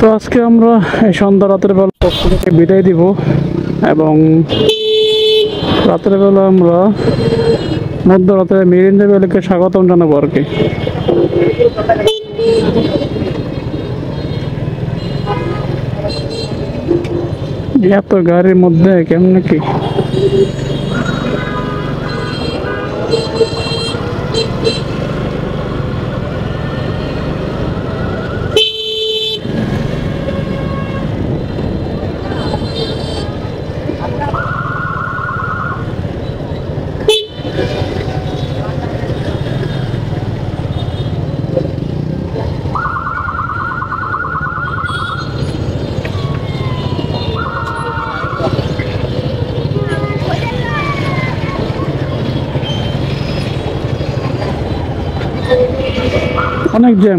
তো আজকে আমরা এই সন্ধ্যা রাতের বেলা পক্ষ থেকে বিদায় দিব এবং রাতের বেলা আমরা মধ্যরাতে মেরিনা ভ্যালিকে স্বাগতম জানাবো আর কি। এত গাড়ির মধ্যে কেমন কি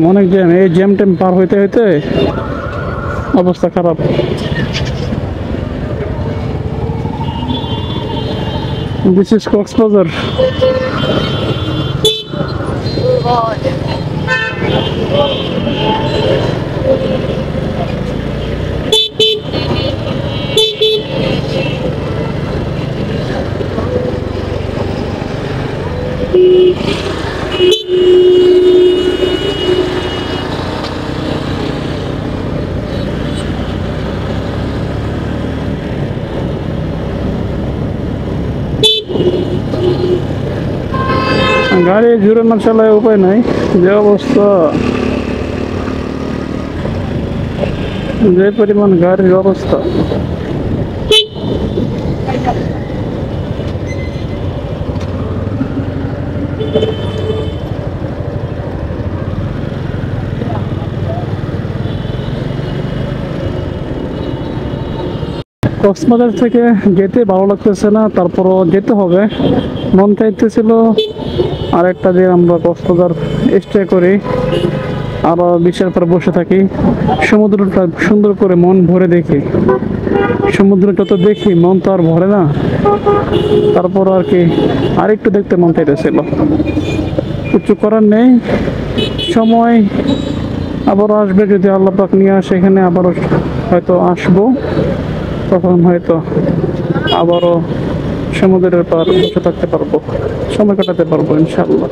অনেক জ্যাম এই জ্যাম ট্যাম পার হইতে হইতে অবস্থা খারাপ। This is Cox's Bazar. গাড়ি জোরে না চালায় উপায় নাই, যে অবস্থা, যে পরিমাণ গাড়ির অবস্থা। কক্সবাজার থেকে যেতে ভালো লাগতেছে না, তারপরও যেতে হবে। মন চাইতেছিল আরেকটা দিন আমরা কক্সবাজার স্টে করি, আরো বিচের পর বসে থাকি, সমুদ্রটা সুন্দর করে মন ভরে দেখি। সমুদ্রটা তো দেখি, মন তো আর ভরে না, তারপর আর কি আরেকটু দেখতে মন চাইতেছিল। কিছু করার নেই, সময় আবারও আসবে, যদি আল্লাহ পাক নিয়ে আসে এখানে আবারও হয়তো আসবো, তখন হয়তো আবারও সমুদ্রের পার বসে থাকতে পারবো, সময় কাটাতে পারবো ইনশাআল্লাহ।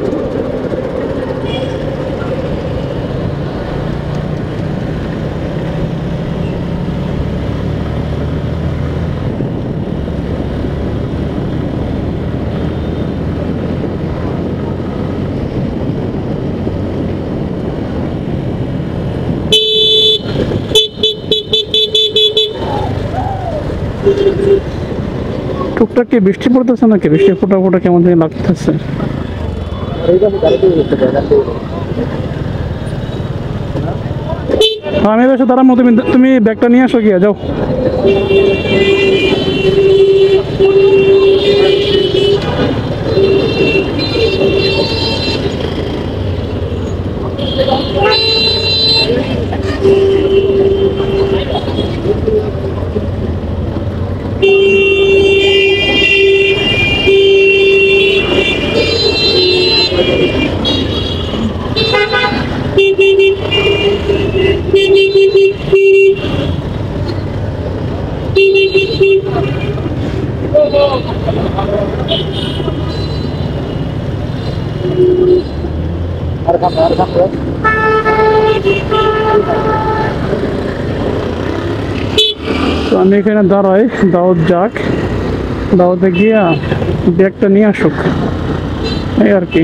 টুকটাক কি বৃষ্টি পড়তেছে নাকি? বৃষ্টি ফোটা ফোটা কেমন জানি লাগতেছে। আমি বেশি দাঁড়াবো, তুমি ব্যাগটা নিয়ে আসো, গিয়ে যাও। তো আমি এখানে দাঁড়াই, দাওয়াত যাক, দাওয়াতে গিয়া ব্যাগটা নিয়ে আসুক, এই আর কি।